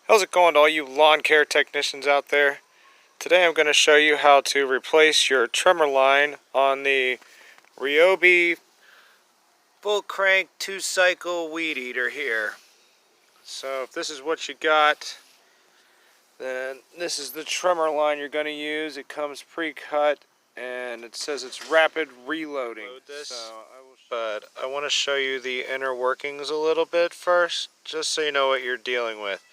How's it going to all you lawn care technicians out there? Today I'm going to show you how to replace your trimmer line on the Ryobi Full Crank 2-cycle weed eater here. So if this is what you got, then this is the trimmer line you're going to use. It comes pre-cut and it says it's rapid reloading. But I want to show you the inner workings a little bit first, just so you know what you're dealing with.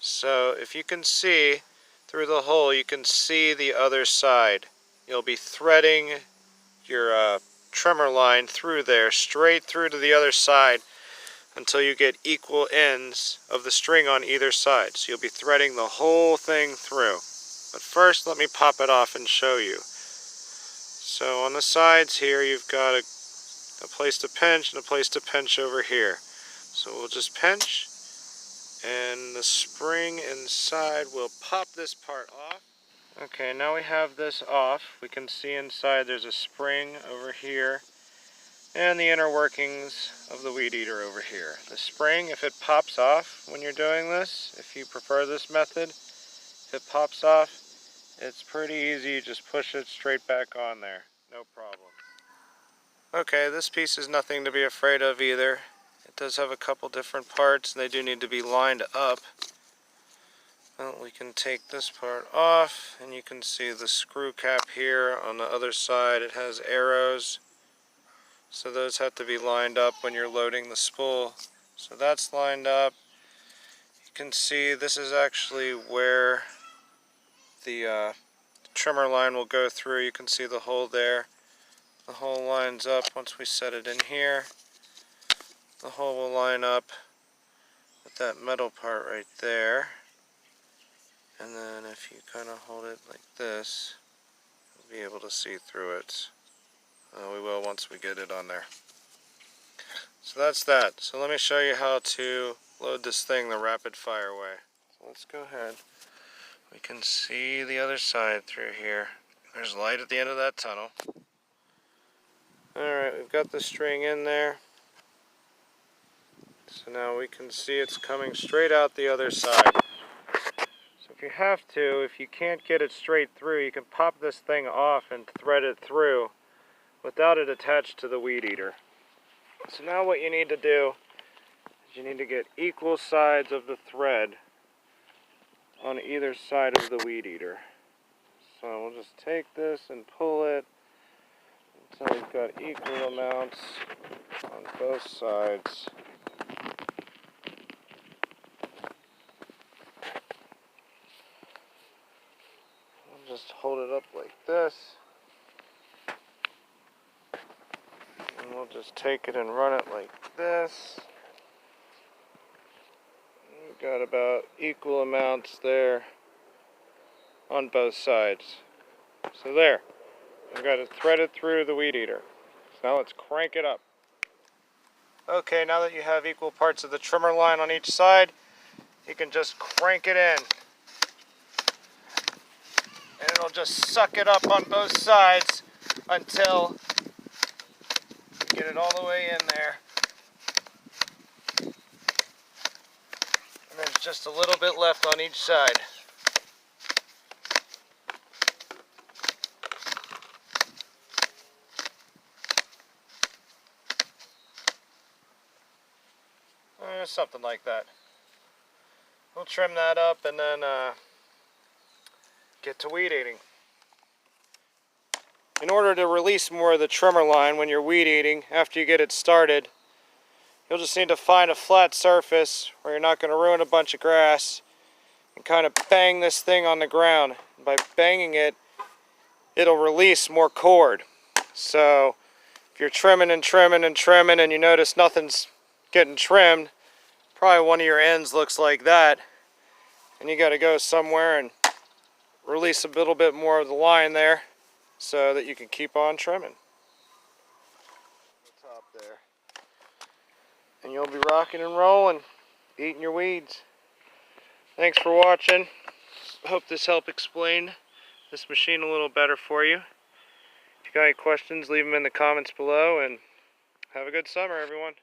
So if you can see through the hole, you can see the other side. You'll be threading your trimmer line through there, straight through to the other side until you get equal ends of the string on either side. So you'll be threading the whole thing through. But first, let me pop it off and show you. So on the sides here, you've got a place to pinch and a place to pinch over here. So we'll just pinch, and the spring inside will pop this part off. Okay, now we have this off. We can see inside there's a spring over here and the inner workings of the weed eater over here. The spring, if it pops off when you're doing this, if you prefer this method, if it pops off, it's pretty easy. You just push it straight back on there. No problem. Okay, this piece is nothing to be afraid of either. It does have a couple different parts and they do need to be lined up. Well, we can take this part off and you can see the screw cap here on the other side. It has arrows, so those have to be lined up when you're loading the spool. So that's lined up. You can see this is actually where the trimmer line will go through. You can see the hole there. The hole lines up once we set it in here. The hole will line up with that metal part right there. And then if you kind of hold it like this, you'll be able to see through it. We will once we get it on there. So that's that. So let me show you how to load this thing the rapid fire way. So let's go ahead. We can see the other side through here. There's light at the end of that tunnel. Alright, we've got the string in there. So now we can see it's coming straight out the other side. So if you have to, if you can't get it straight through, you can pop this thing off and thread it through without it attached to the weed eater. So now what you need to do is you need to get equal sides of the thread on either side of the weed eater. So we'll just take this and pull it until we've got equal amounts on both sides. We'll just hold it up like this. And we'll just take it and run it like this. We've got about equal amounts there on both sides. So there. We've got it threaded through the weed eater. So now let's crank it up. Okay, now that you have equal parts of the trimmer line on each side, you can just crank it in. And it'll just suck it up on both sides until you get it all the way in there. And there's just a little bit left on each side. Something like that. We'll trim that up and then get to weed eating. In order to release more of the trimmer line when you're weed eating, after you get it started, you'll just need to find a flat surface where you're not going to ruin a bunch of grass and kind of bang this thing on the ground. And by banging it, it'll release more cord. So if you're trimming and trimming and trimming and you notice nothing's getting trimmed, probably one of your ends looks like that, and you got to go somewhere and release a little bit more of the line there so that you can keep on trimming. The top there. And you'll be rocking and rolling, eating your weeds. Thanks for watching. Hope this helped explain this machine a little better for you. If you got any questions, leave them in the comments below, and have a good summer, everyone.